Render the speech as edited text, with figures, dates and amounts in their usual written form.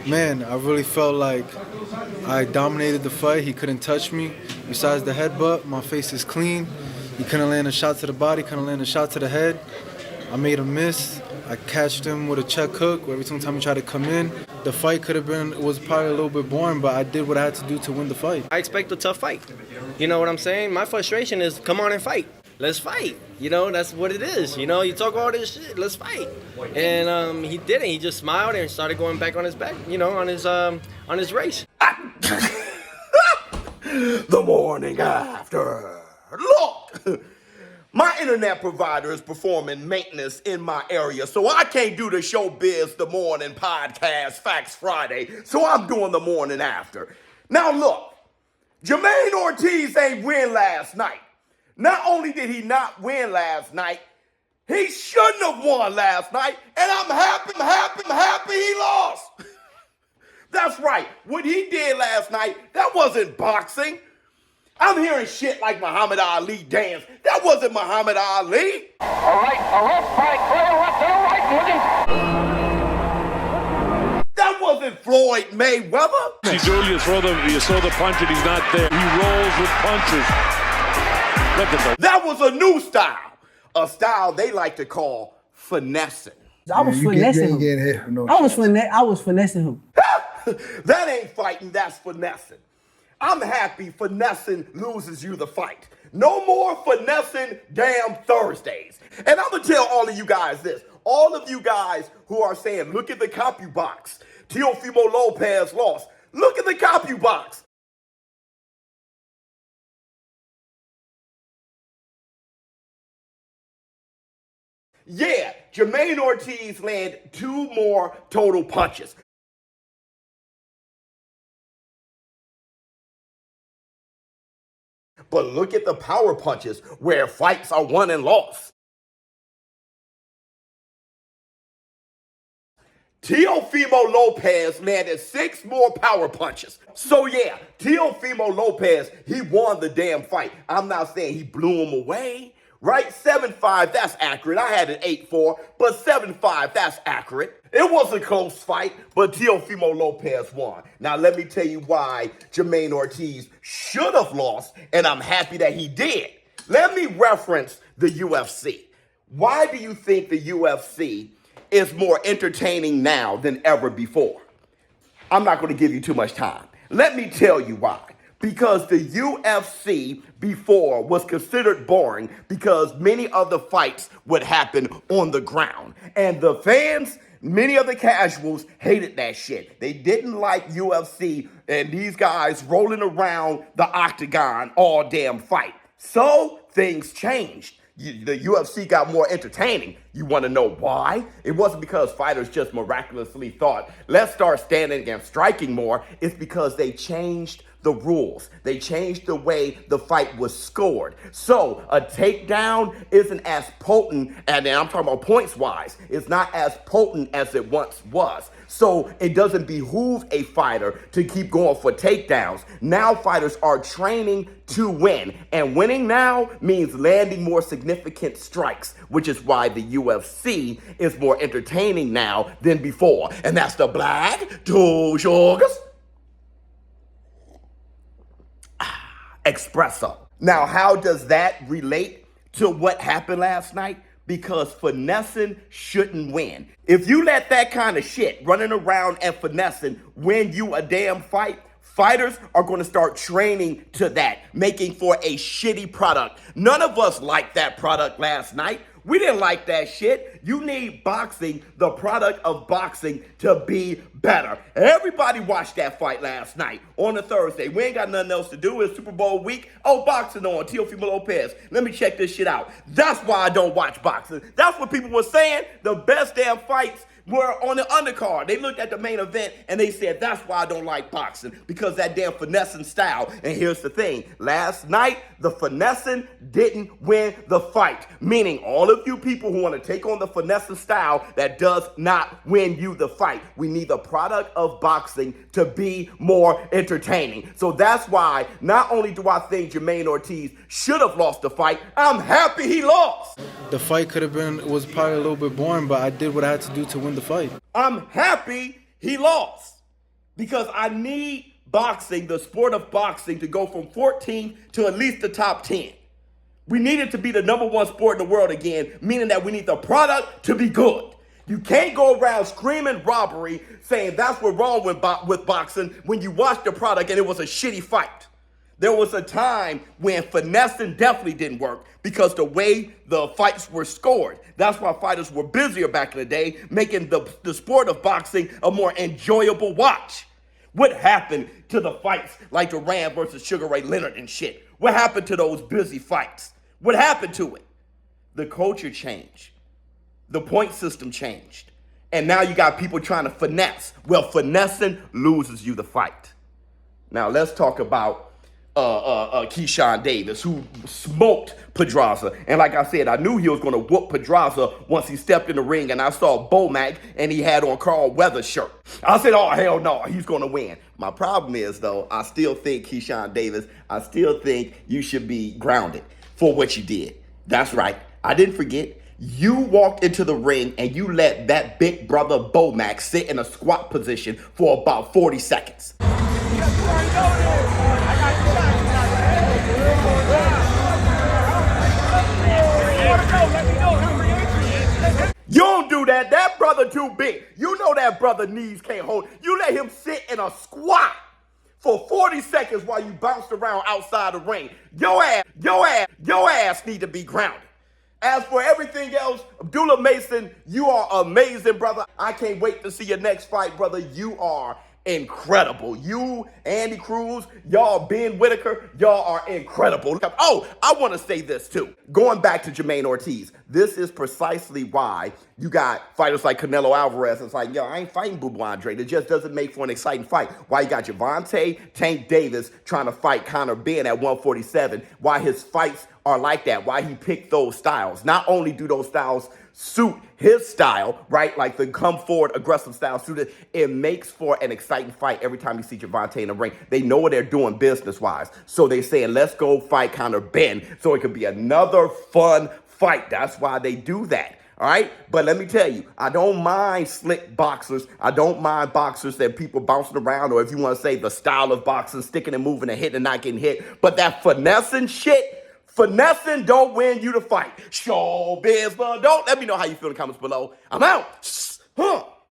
Man, I really felt like I dominated the fight. He couldn't touch me. Besides the headbutt, my face is clean. He couldn't land a shot to the body, couldn't land a shot to the head. I made him miss. I catched him with a check hook every single time he tried to come in. The fight was probably a little bit boring, but I did what I had to do to win the fight. I expect a tough fight. You know what I'm saying? My frustration is, come on and fight. Let's fight. You know, that's what it is. You know, you talk all this shit, let's fight. And he didn't. He just smiled and started going back on his back, you know, on his race. The morning after. Look, my internet provider is performing maintenance in my area, so I can't do the ShowBizz The Morning podcast Facts Friday, so I'm doing the morning after. Now look, Jermaine Ortiz ain't win last night. Not only did he not win last night, he shouldn't have won last night, and I'm happy he lost. That's right, what he did last night, that wasn't boxing. I'm hearing shit like Muhammad Ali dance. That wasn't Muhammad Ali. All right, a left strike, clear left to the right, looking. That wasn't Floyd Mayweather. See, Julius, you saw the punch and he's not there. He rolls with punches. Look at that. That was a new style. A style they like to call finessing. I was finessing him. I was finessing him. That ain't fighting, that's finessing. I'm happy finessing loses you the fight. No more finessing damn Thursdays. And I'm gonna tell all of you guys this. All of you guys who are saying, look at the CompuBox. Teofimo Lopez lost. Look at the CompuBox. Yeah, Jermaine Ortiz landed 2 more total punches. But look at the power punches where fights are won and lost. Teofimo Lopez landed 6 more power punches. So yeah, Teofimo Lopez, he won the damn fight. I'm not saying he blew him away. Right? 7-5, that's accurate. I had an 8-4, but 7-5, that's accurate. It was a close fight, but Teofimo Lopez won. Now, let me tell you why Jermaine Ortiz should have lost, and I'm happy that he did. Let me reference the UFC. Why do you think the UFC is more entertaining now than ever before? I'm not going to give you too much time. Let me tell you why. Because the UFC before was considered boring because many of the fights would happen on the ground. And the fans, many of the casuals hated that shit. They didn't like UFC and these guys rolling around the octagon all damn fight. So things changed. The UFC got more entertaining. You want to know why? It wasn't because fighters just miraculously thought, let's start standing and striking more. It's because they changed the rules. They changed the way the fight was scored. So a takedown isn't as potent, and I'm talking about points wise, it's not as potent as it once was. So it doesn't behoove a fighter to keep going for takedowns. Now fighters are training to win, and winning now means landing more significant strikes, which is why the UFC is more entertaining now than before. And that's the Black Two Sugars Espresso. Now, how does that relate to what happened last night? Because finessing shouldn't win. If you let that kind of shit running around and finessing win you a damn fight, fighters are going to start training to that, making for a shitty product. None of us liked that product last night. We didn't like that shit. You need boxing, the product of boxing, to be better. Everybody watched that fight last night on a Thursday. We ain't got nothing else to do. It's Super Bowl week. Oh, boxing on, Teofimo Lopez. Let me check this shit out. That's why I don't watch boxing. That's what people were saying. The best damn fights were on the undercard. They looked at the main event and they said, that's why I don't like boxing, because that damn finessing style. And here's the thing. Last night, the finessing didn't win the fight, meaning all of you people who want to take on the finessing style, that does not win you the fight. We need the product of boxing to be more entertaining. So that's why not only do I think Jermaine Ortiz should have lost the fight, I'm happy he lost. The fight was probably a little bit boring, but I did what I had to do to win the fight. I'm happy he lost. Because I need boxing, the sport of boxing, to go from 14 to at least the top 10. We need it to be the #1 sport in the world again, meaning that we need the product to be good. You can't go around screaming robbery, saying that's what's wrong with boxing when you watch the product and it was a shitty fight. There was a time when finessing definitely didn't work because the way the fights were scored. That's why fighters were busier back in the day, making the sport of boxing a more enjoyable watch. What happened to the fights like the Ram versus Sugar Ray Leonard and shit? What happened to those busy fights? What happened to it? The culture changed. The point system changed. And now you got people trying to finesse. Well, finessing loses you the fight. Now let's talk about Keyshawn Davis, who smoked Pedraza. And like I said, I knew he was going to whoop Pedraza once he stepped in the ring and I saw Bomac and he had on Carl Weathers' shirt. I said, oh, hell no, he's going to win. My problem is, though, I still think Keyshawn Davis, I still think you should be grounded for what you did. That's right. I didn't forget. You walked into the ring and you let that big brother Bomac sit in a squat position for about 40 seconds. You don't do that. That brother too big. You know that brother knees can't hold. You let him sit in a squat for 40 seconds while you bounced around outside the ring. Your ass need to be grounded. As for everything else, Abdullah Mason, you are amazing, brother. I can't wait to see your next fight, brother. You are incredible. You, Andy Cruz, y'all, Ben Whitaker, y'all are incredible. Oh, I want to say this too. Going back to Jermaine Ortiz, this is precisely why you got fighters like Canelo Alvarez. It's like, yo, I ain't fighting Boo Boo Andre. It just doesn't make for an exciting fight. Why you got Gervonta Tank Davis trying to fight Conor Benn at 147. Why his fights are like that. Why he picked those styles. Not only do those styles suit his style, right? Like the come forward, aggressive style suited. It makes for an exciting fight every time you see Gervonta in the ring. They know what they're doing business-wise. So they saying, let's go fight Conor Benn so it could be another fun fight. That's why they do that. All right? But let me tell you, I don't mind slick boxers. I don't mind boxers that people bouncing around, or if you want to say the style of boxing, sticking and moving and hitting and not getting hit. But that finessing shit, finessing don't win you the fight. ShowBizz, but don't. Let me know how you feel in the comments below. I'm out.